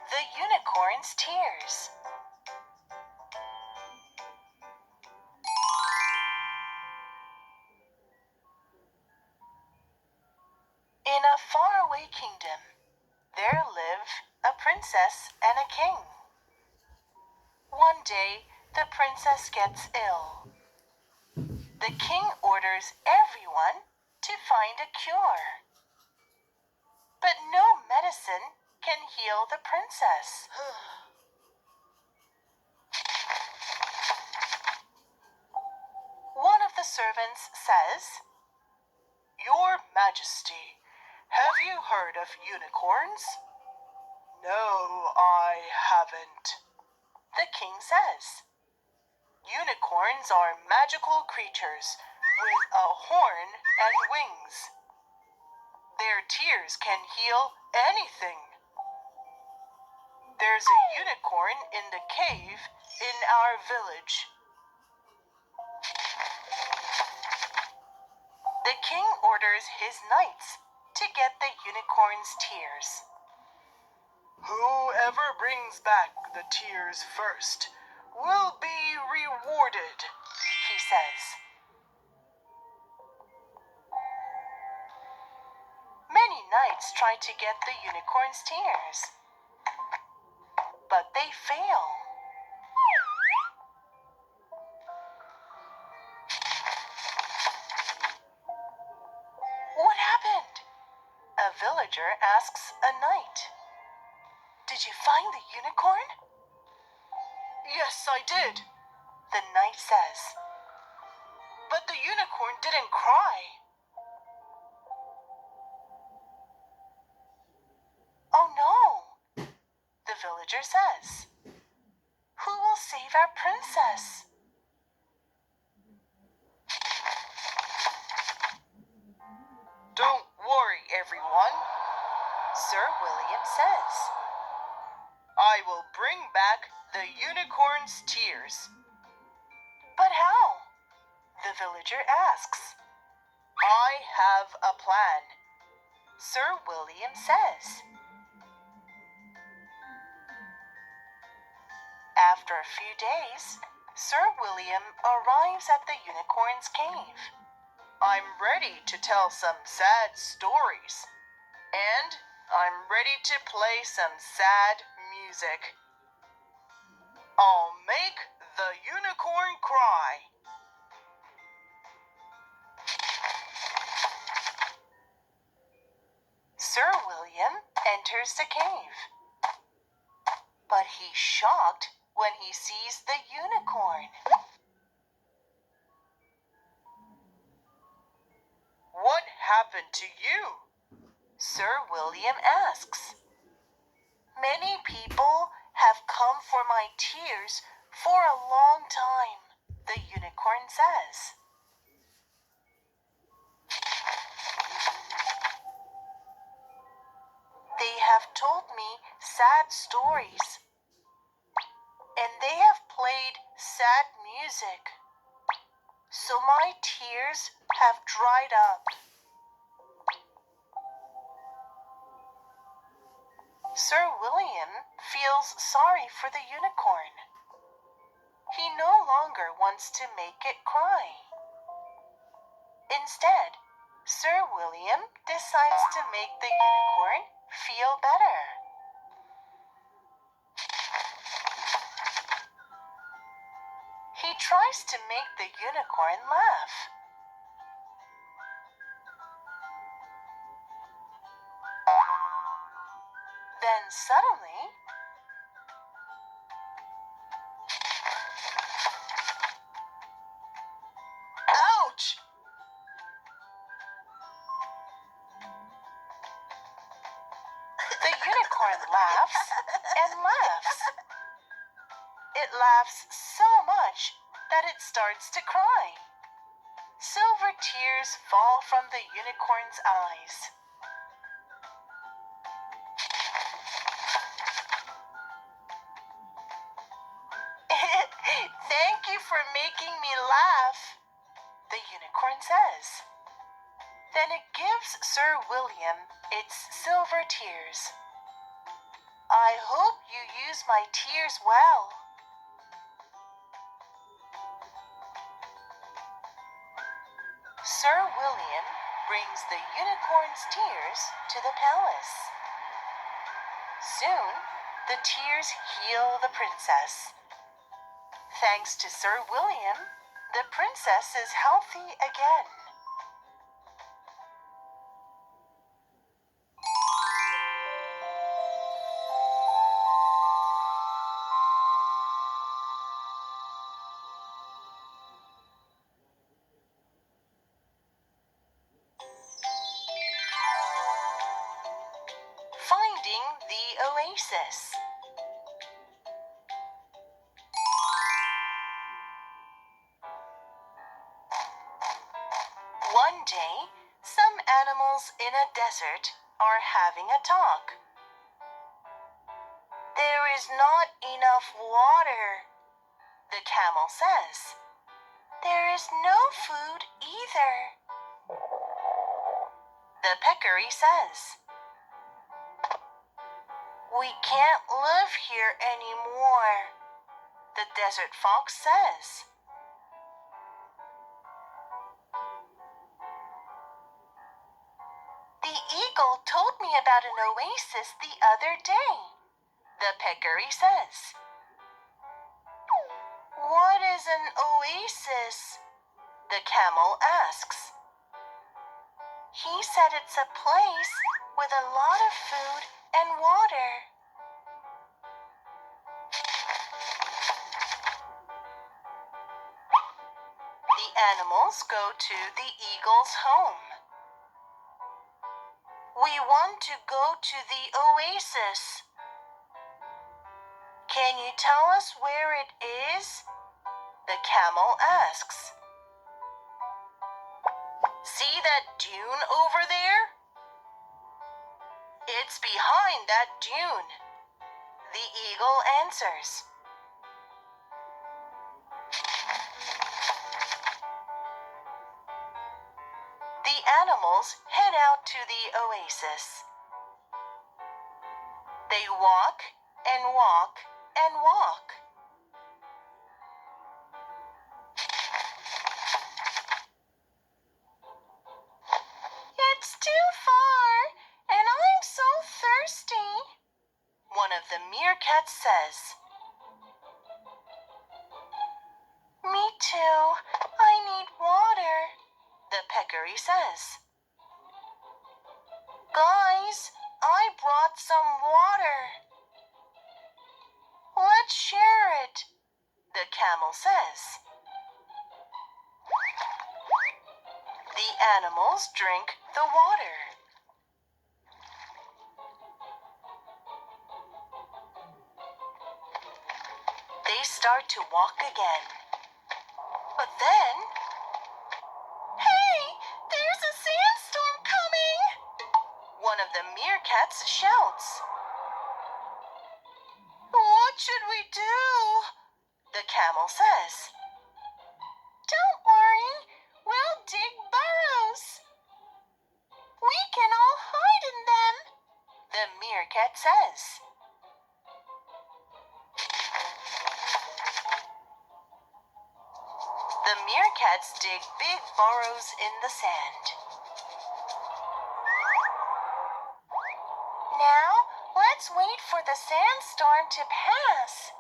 The Unicorn's Tears. In a faraway kingdom, there live a princess and a king. One day, the princess gets ill. The king orders everyone to find a cure. But no medicine can heal the princess. One of the servants says, "Your Majesty, have you heard of unicorns?" "No, I haven't." The king says, "Unicorns are magical creatures with a horn and wings. Their tears can heal anything. There's a unicorn in the cave in our village." The king orders his knights to get the unicorn's tears. "Whoever brings back the tears first will be rewarded," he says. Many knights try to get the unicorn's tears, but they fail. What happened? A villager asks a knight. "Did you find the unicorn?" "Yes, I did," the knight says. "But the unicorn didn't cry." "Oh no," the villager says. "Who will save our princess?" "Don't worry, everyone," Sir William says. "I will bring back the unicorn's tears." "But how?" the villager asks. "I have a plan," Sir William says. After a few days, Sir William arrives at the unicorn's cave. "I'm ready to tell some sad stories, and I'm ready to play some sad music. I'll make the unicorn cry." Sir William enters the cave, but he's shocked when he sees the unicorn. "What happened to you?" Sir William asks. "Many people have come for my tears for a long time," the unicorn says. "They have told me sad stories, and they have played sad music, so my tears have dried up." Sir William feels sorry for the unicorn. He no longer wants to make it cry. Instead, Sir William decides to make the unicorn feel better. He tries to make the unicorn laugh. Then suddenly, ouch! The unicorn laughs and laughs. It laughs so much that it starts to cry. Silver tears fall from the unicorn's eyes. "Thank you for making me laugh," the unicorn says. Then it gives Sir William its silver tears. "I I hope you use my tears well. Sir William brings the unicorn's tears to the palace. Soon, the tears heal the princess. Thanks to Sir William, the princess is healthy again. Finding the oasis. One day, some animals in a desert are having a talk. There is not enough water, the camel says. There is no food either, the peccary says. We can't live here anymore, the desert fox says. The eagle told me about an oasis the other day, the peccary says. What is an oasis? The camel asks. He said it's a place with a lot of food and water. The animals go to the eagle's home. We want to go to the oasis. Can you tell us where it is? The camel asks. See that dune over there? It's behind that dune, the eagle answers. The animals head out to the oasis. They walk and walk and walk. It's too far, and I'm so thirsty, one of the meerkats says. Me too. I need water, the peccary says. Guys, I brought some water. Let's share it, the camel says. The animals drink the water. They start to walk again. But then, hey, there's a sandstorm coming! One of the meerkats shouts. What should we do? The camel says. Don't worry, we'll dig burrows. We can all hide in them, the meerkat says. The meerkats dig big burrows in the sand. Now, let's wait for the sandstorm to pass,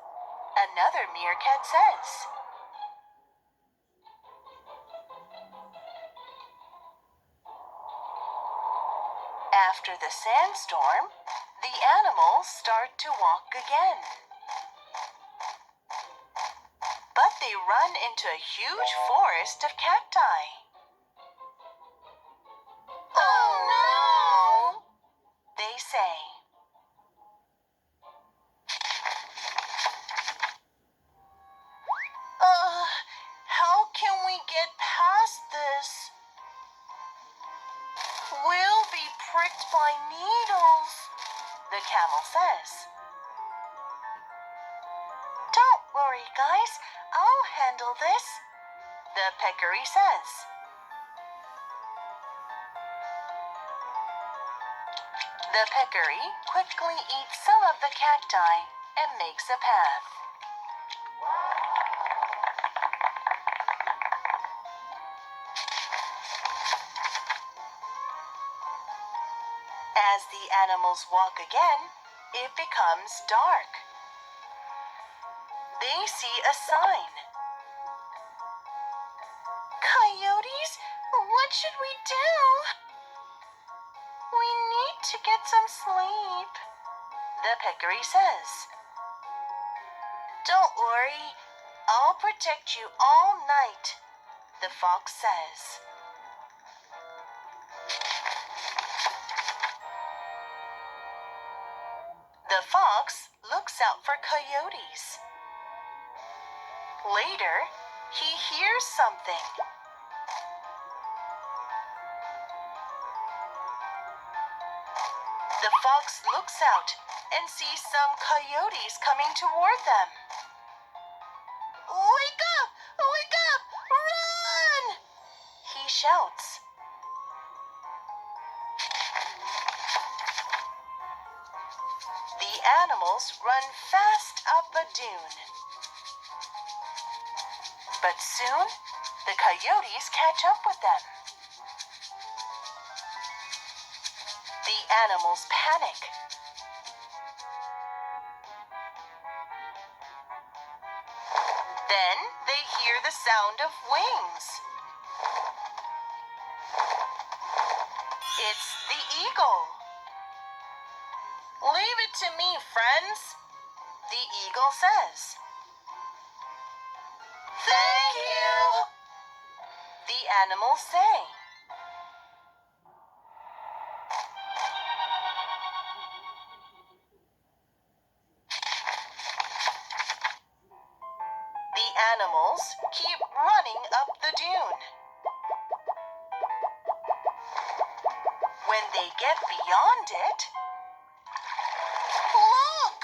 another meerkat says. After the sandstorm, the animals start to walk again. But they run into a huge forest of cacti. Oh no! They say. How can we get past this? We'll be pricked by needles, the camel says. Don't worry, guys. I'll handle this, the peccary says. The peccary quickly eats some of the cacti and makes a path. As the animals walk again, it becomes dark. They see a sign. Coyotes, what should we do? We need to get some sleep, the peccary says. Don't worry, I'll protect you all night, the fox says. The fox looks out for coyotes. Later, he hears something. The fox looks out and sees some coyotes coming toward them. Wake up! Wake up! Run! He shouts. The animals run fast up a dune. But soon, the coyotes catch up with them. The animals panic. Then they hear the sound of wings. It's the eagle. Leave it to me, friends, the eagle says. Thank you, the animals say. The animals keep running up the dune. When they get beyond it, look!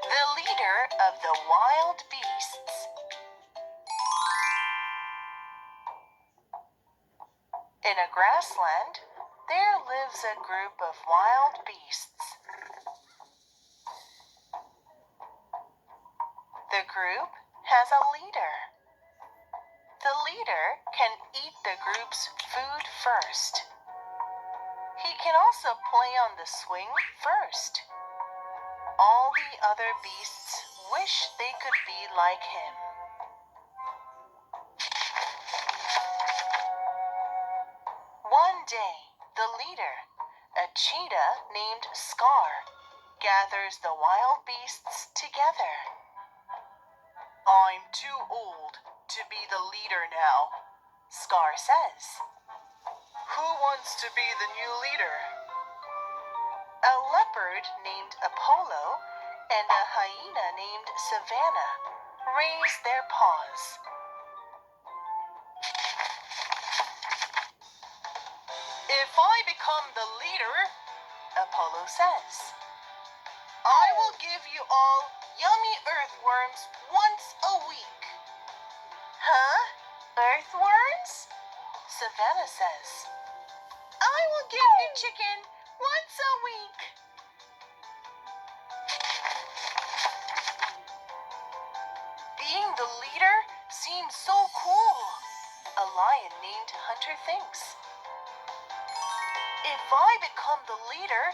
The leader of the wild beasts. In a grassland, there lives a group of wild beasts. The group has a leader. The leader can eat the group's food first. He can also play on the swing first. All the other beasts wish they could be like him. One day, the leader, a cheetah named Scar, gathers the wild beasts together. I'm too old to be the leader now, Scar says. Who wants to be the new leader? A leopard named Apollo and a hyena named Savannah raise their paws. If I become the leader, Apollo says, I will give you all yummy earthworms once a week. Huh? Earthworms? Savannah says. I will give you chicken once a week. Being the leader seems so cool, a lion named Hunter thinks. If I become the leader,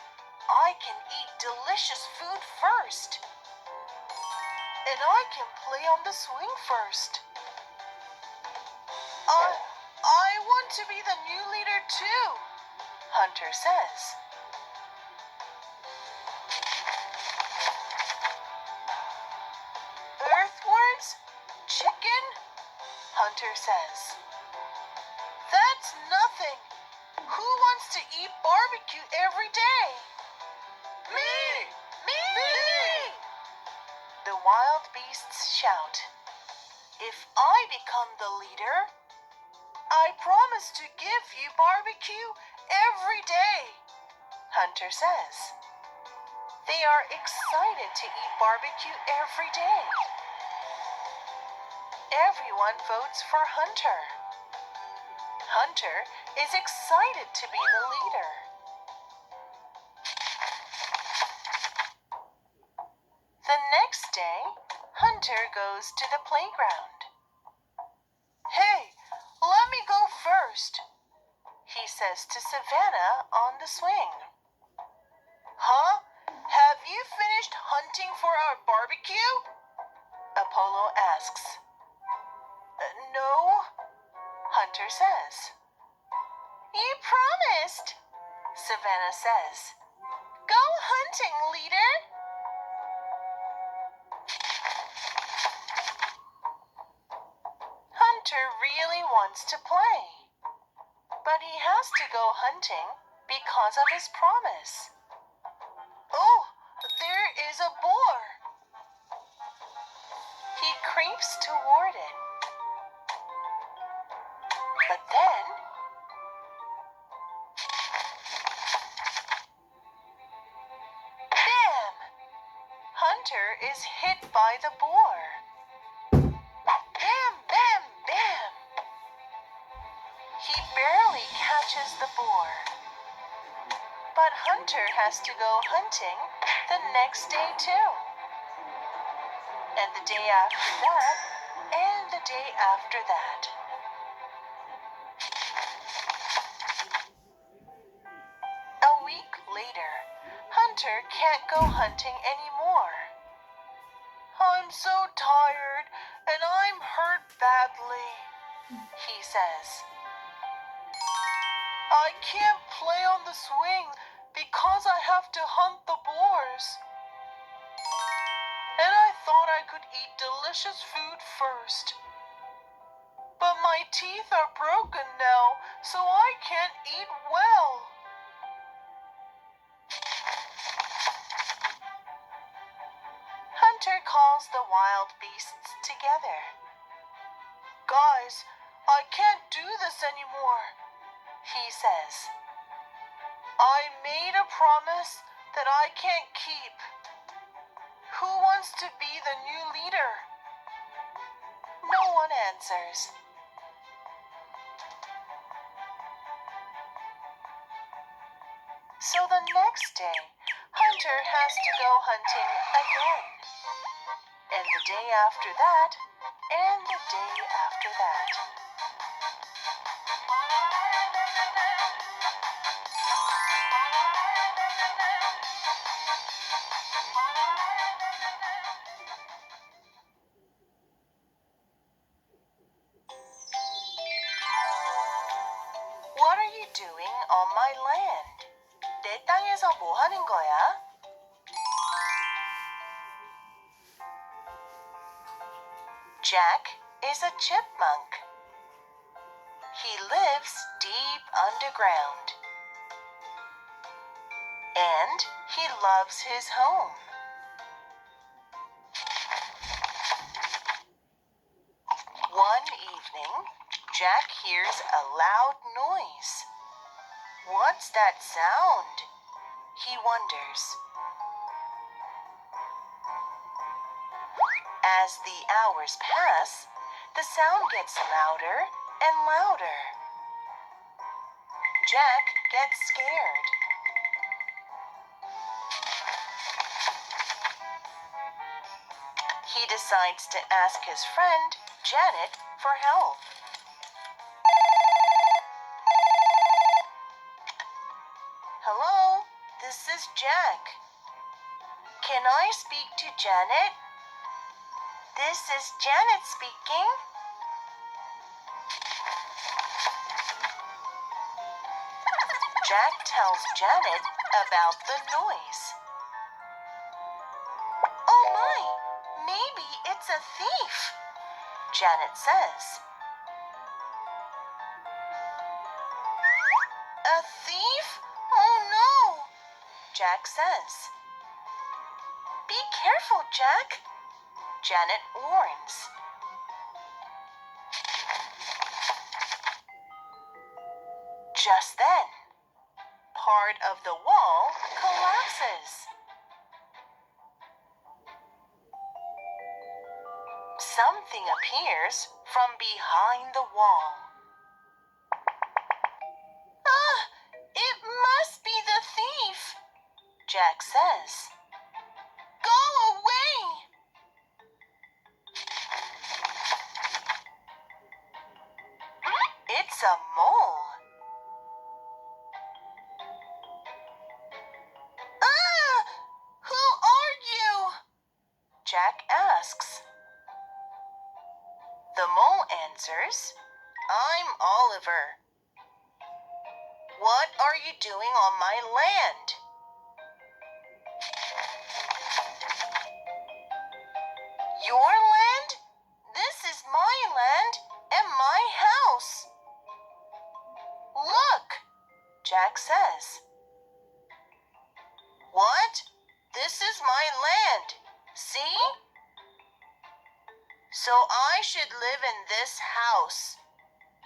I can eat delicious food first. And I can play on the swing first. I want to be the new leader too, Hunter says. Earthworms? Chicken? Hunter says. That's nothing. Who wants to eat barbecue every day? Me! The wild beasts shout. If I become the leader, I promise to give you barbecue every day, Hunter says. They are excited to eat barbecue every day. Everyone votes for Hunter. Hunter is excited to be the leader. The next day, Hunter goes to the playground. Hey, let me go first, he says to Savannah on the swing. Huh? Have you finished hunting for our barbecue? Apollo asks. No, Hunter says. You promised, Savannah says. Go hunting, leader. Hunter really wants to play, but he has to go hunting because of his promise. Oh, there is a boar. He creeps toward it. But then, bam! Hunter is hit by the boar. Bam, bam, bam! He barely catches the boar. But Hunter has to go hunting the next day too. And the day after that, and the day after that. A week later, Hunter can't go hunting anymore. I'm so tired and I'm hurt badly, he says. I can't play on the swing because I have to hunt the boars. And I thought I could eat delicious food first. But my teeth are broken now, so I can't eat well. Hunter calls the wild beasts together. Guys, I can't do this anymore, he says. I made a promise that I can't keep. Who wants to be the new leader? No one answers. So the next day, Hunter has to go hunting again. And the day after that, and the day after that. What are you doing on my land? 내 땅에서 뭐 하는 거야? Jack is a chipmunk. He lives deep underground. And he loves his home. One evening, Jack hears a loud noise. What's that sound? He wonders. As the hours pass, the sound gets louder and louder. Jack gets scared. He decides to ask his friend, Janet, for help. Hello, this is Jack. Can I speak to Janet? This is Janet speaking. Jack tells Janet about the noise. Oh my, maybe it's a thief, Janet says. A thief? Oh no, Jack says. Be careful, Jack, Janet warns. Just then, part of the wall collapses. Something appears from behind the wall. Ah, it must be the thief, Jack says. Go away! It's a mole. Ah! Who are you? Jack asks. The mole answers, I'm Oliver. What are you doing on my land? Your land? This is my land and my house. Look, Jack says. What? This is my land. See? So I should live in this house,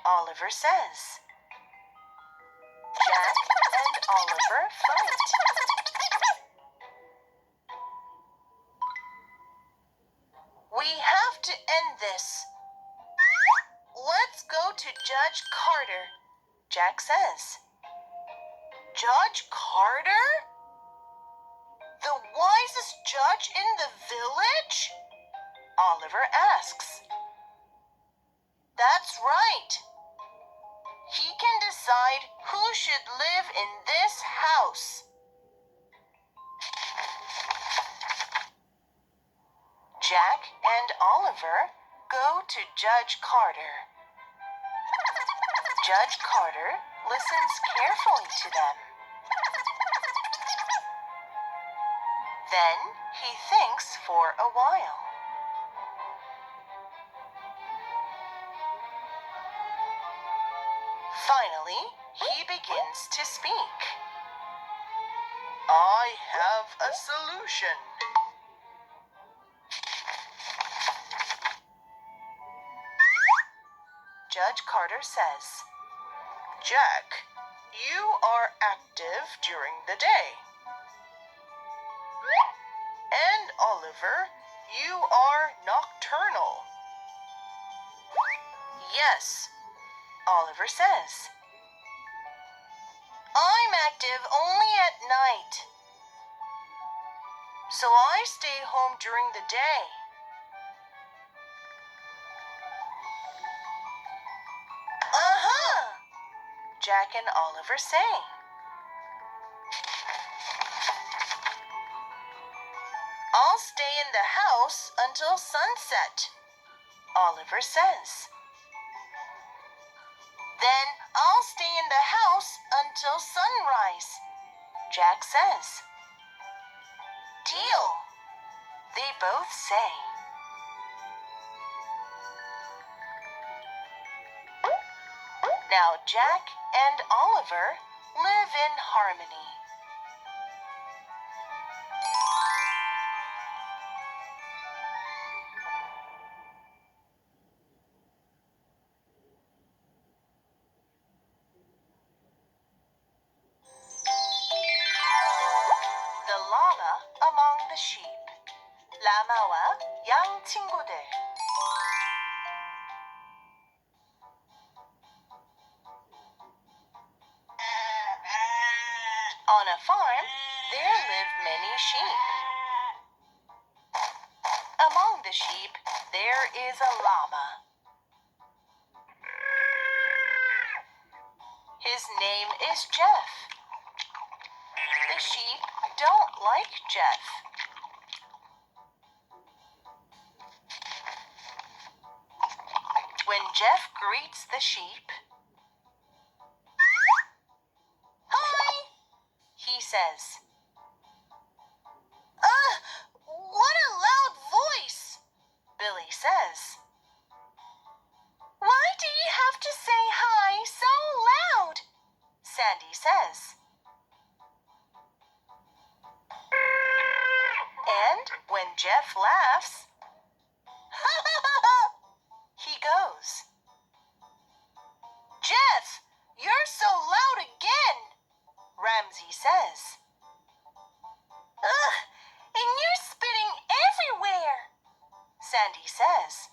Oliver says. Jack and Oliver fight. We have to end this. Let's go to Judge Carter, Jack says. Judge Carter? The wisest judge in the village? Oliver asks. That's right. He can decide who should live in this house. Jack and Oliver go to Judge Carter. Judge Carter listens carefully to them. Then he thinks for a while. Finally, he begins to speak. I have a solution. Judge Carter says, Jack, you are active during the day. And Oliver, you are nocturnal. Yes, Oliver says. I'm active only at night. So I stay home during the day. Uh-huh, Jack and Oliver say. I'll stay in the house until sunset, Oliver says. Then I'll stay in the house until sunrise, Jack says. Deal, they both say. Now Jack and Oliver live in harmony. The llama among the sheep. 라마와 양 친구들. On a farm, there live many sheep. Among the sheep, there is a llama. His name is Jeff. The sheep don't like Jeff. When Jeff greets the sheep, Hi, he says. What a loud voice, Billy says. Why do you have to say hi so loud? Sandy says. And when Jeff laughs, he goes. Jeff, you're so loud again, Ramsey Sandy says.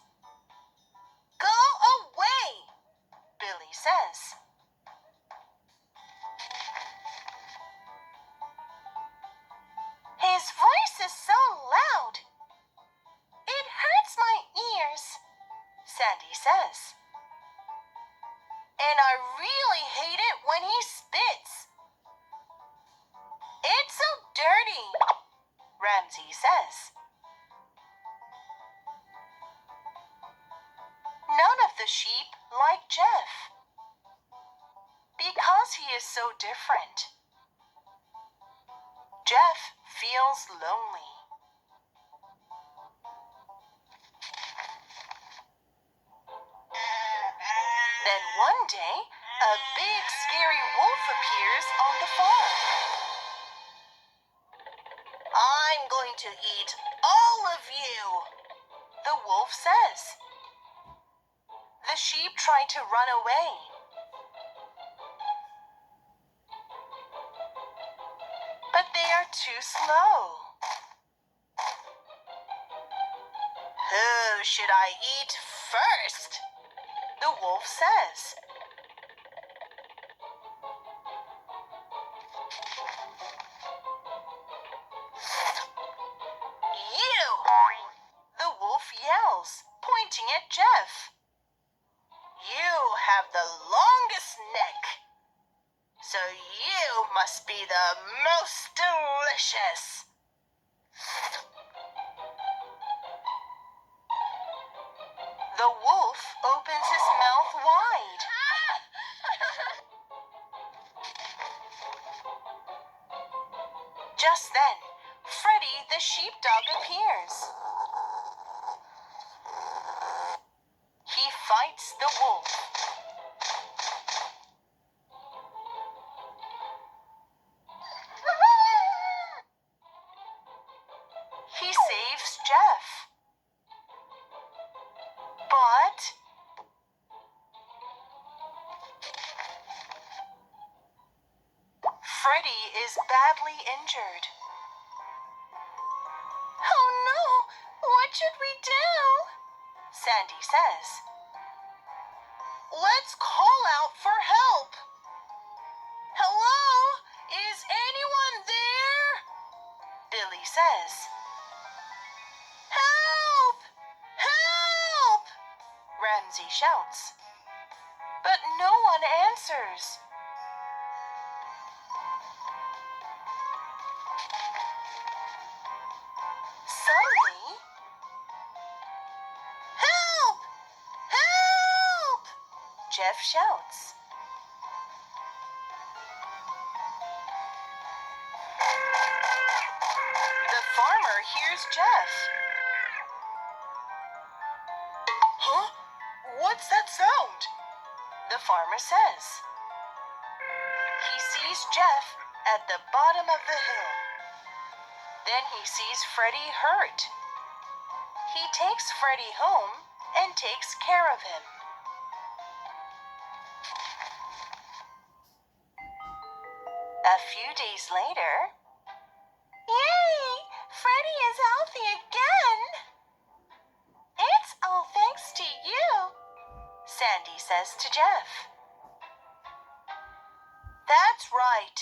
Go away, Billy says. His voice is so loud. It hurts my ears, Sandy says. And I really hate it when he spits. It's so dirty, Ramsey says. None of the sheep like Jeff because he is so different. Jeff feels lonely. Then one day, a big scary wolf appears on the farm. I'm going to eat all of you, the wolf says. The sheep try to run away. But they are too slow. Who should I eat first? The wolf says. You! The wolf yells, pointing at Jeff. You have the longest neck, so you must be the most delicious. The wolf opens his mouth wide. Just then, Freddy the sheepdog appears. He fights the wolf. He saves Jeff. But Freddy is badly injured. Oh no! What should we do? Sandy says. Let's call out for help. Hello? Is anyone there? Billy says. Help! Help! Ramsey shouts. But no one answers. Suddenly, help! Help! Jeff shouts. The farmer hears Jeff. Huh? What's that sound? The farmer says. He sees Jeff at the bottom of the hill. Then he sees Freddy hurt. He takes Freddy home and takes care of him. A few days later, yay! Freddy is healthy again! It's all thanks to you, Sandy says to Jeff. That's right.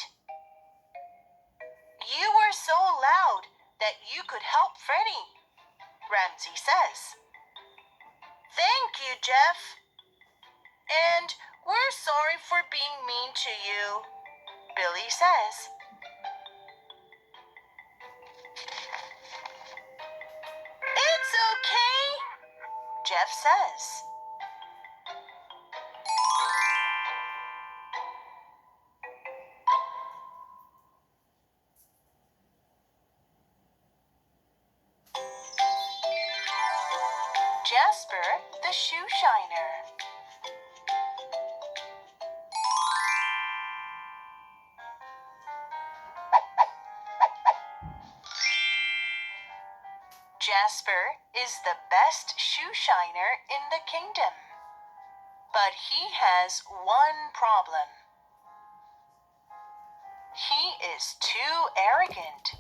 You were so loud that you could help Freddy, Ramsey says. Thank you, Jeff. And we're sorry for being mean to you, Billy says. It's okay, Jeff says. Jasper the shoe shiner. Jasper is the best shoe shiner in the kingdom. But he has one problem. He is too arrogant.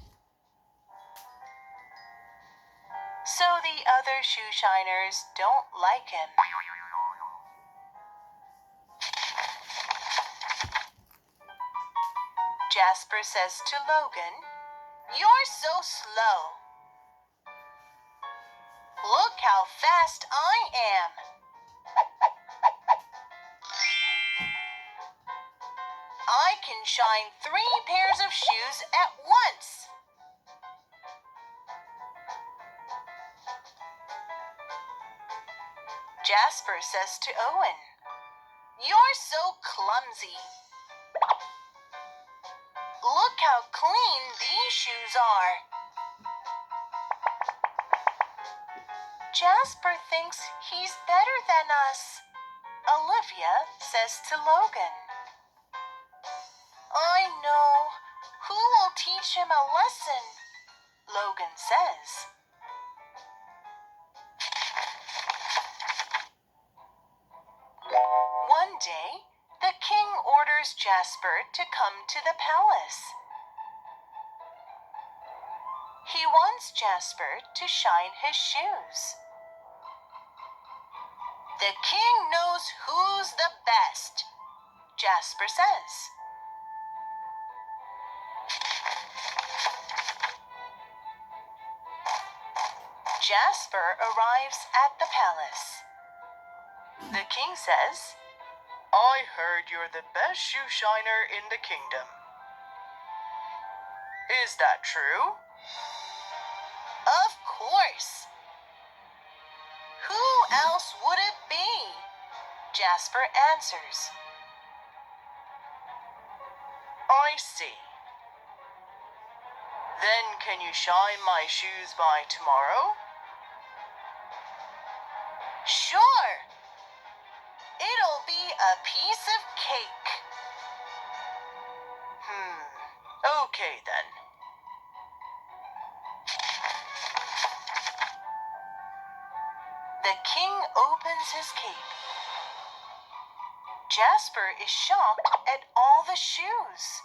So the other other shoe shiners don't like him. Jasper says to Logan, "You're so slow. Look how fast I am." "I can shine 3 pairs of shoes at once." Jasper says to Owen, "You're so clumsy. Look how clean these shoes are." Jasper thinks he's better than us. Olivia says to Logan, "I know. Who will teach him a lesson?" Logan says. One day, the king orders Jasper to come to the palace. He wants Jasper to shine his shoes. "The king knows who's the best," Jasper says. Jasper arrives at the palace. The king says, "I heard you're the best shoe shiner in the kingdom. Is that true?" "Of course. Who else would it be?" Jasper answers. "I see. Then can you shine my shoes by tomorrow?" "Sure. It'll be a piece of cake." Okay then. The king opens his cape. Jasper is shocked at all the shoes.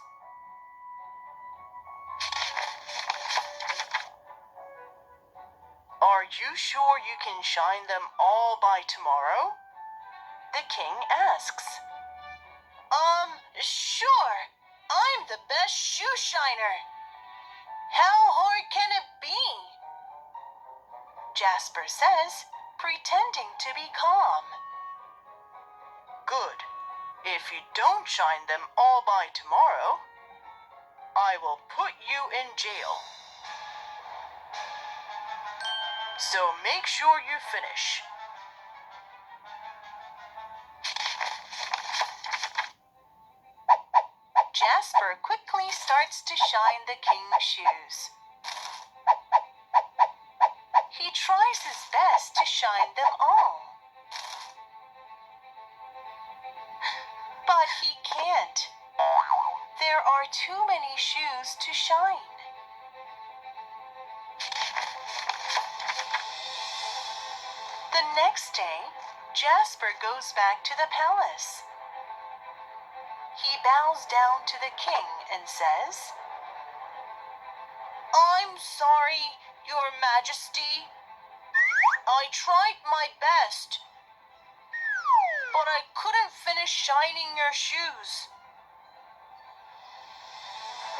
"Are you sure you can shine them all by tomorrow?" the king asks. Sure. I'm the best shoe shiner. How hard can it be?" Jasper says, pretending to be calm. "Good. If you don't shine them all by tomorrow, I will put you in jail. So make sure you finish." Jasper quickly starts to shine the king's shoes. He tries his best to shine them all. But he can't. There are too many shoes to shine. The next day, Jasper goes back to the palace. He bows down to the king and says, "I'm sorry, Your Majesty. I tried my best, but I couldn't finish shining your shoes.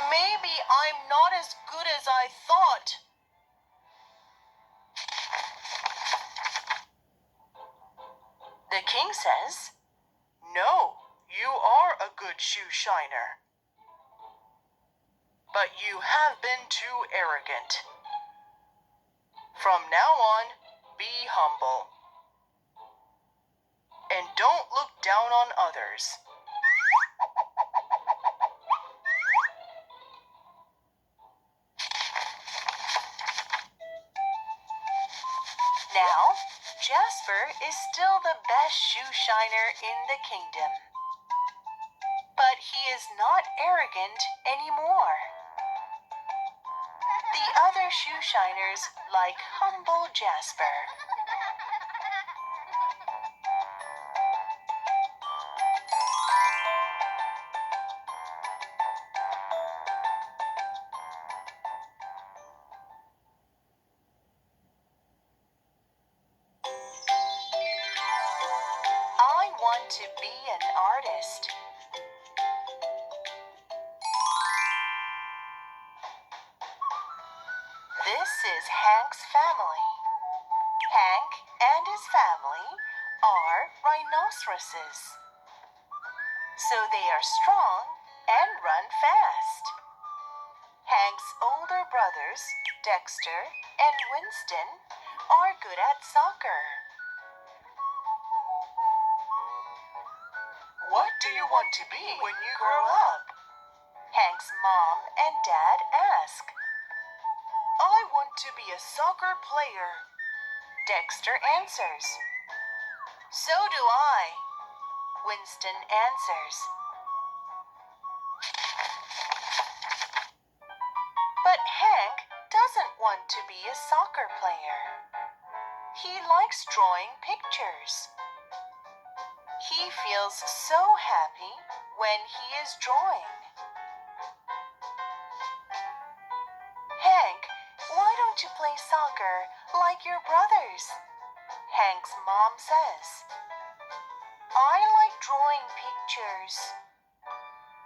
Maybe I'm not as good as I thought." The king says, "No, you are a good shoe shiner. But you have been too arrogant. From now on, be humble. And don't look down on others." Now, Jasper is still the best shoe shiner in the kingdom. But he is not arrogant anymore. The other shoe shiners like humble Jasper. want to be an artist. This is Hank's family. Hank and his family are rhinoceroses. So they are strong and run fast. Hank's older brothers, Dexter and Winston, are good at soccer. What do you want to be when you grow up? Hank's mom and dad ask. I want to be a soccer player, Dexter answers. So do I, Winston answers. But Hank doesn't want to be a soccer player. He likes drawing pictures. He feels so happy when he is drawing. Hank, why don't you play soccer like your brothers? Hank's mom says. I like drawing pictures.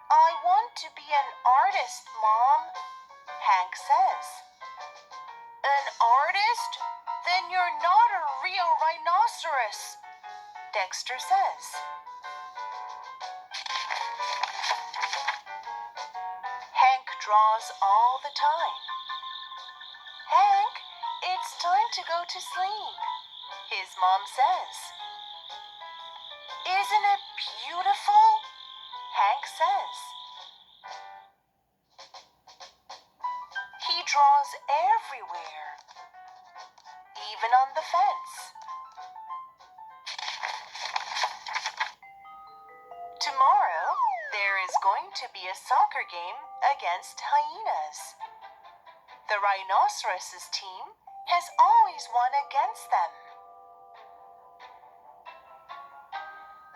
I want to be an artist, Mom, Hank says. An artist? Then you're not a real rhinoceros, Dexter says. Hank draws all the time. Hank, it's time to go to sleep, his mom says. Isn't it beautiful? Hank says. He draws everywhere, even on the fence. Tomorrow, there is going to be a soccer game against hyenas. The rhinoceroses team has always won against them.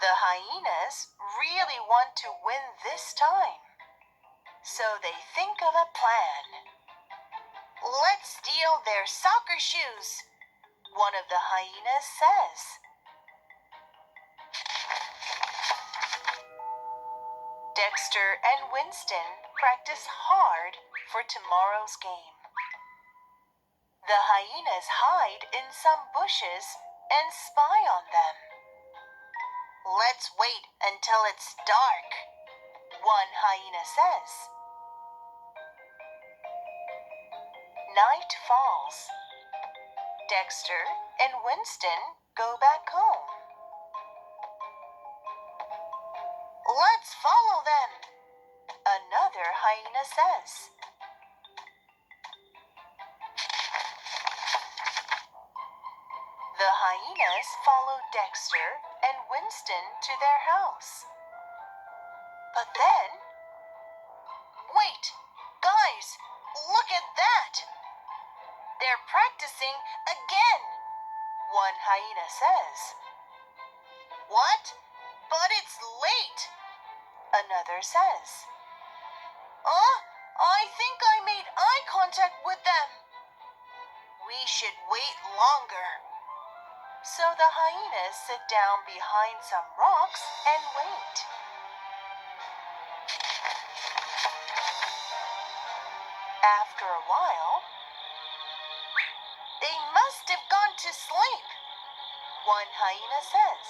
The hyenas really want to win this time, so they think of a plan. Let's steal their soccer shoes, one of the hyenas says. Dexter and Winston practice hard for tomorrow's game. The hyenas hide in some bushes and spy on them. Let's wait until it's dark, one hyena says. Night falls. Dexter and Winston go back home. Let's follow them, another hyena says. The hyenas follow Dexter and Winston to their house. But then, wait, guys, look at that! They're practicing again, one hyena says. What? But it's late, another says. I think I made eye contact with them. We should wait longer. So the hyenas sit down behind some rocks and wait. After a while, they must have gone to sleep, one hyena says.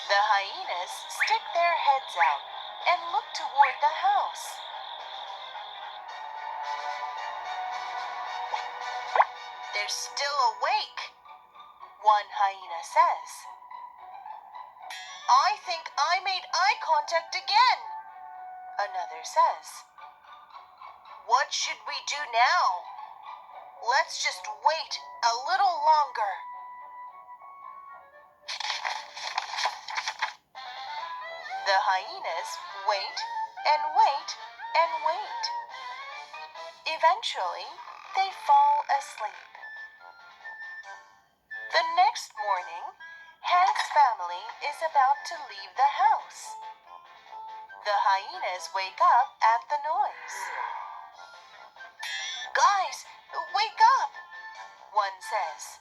The hyenas stick their heads out and look toward the house. They're still awake, one hyena says. I think I made eye contact again, another says. What should we do now? Let's just wait a little longer. The hyenas wait and wait and wait. Eventually, they fall asleep. The next morning, Hank's family is about to leave the house. The hyenas wake up at the noise. Guys, wake up, one says.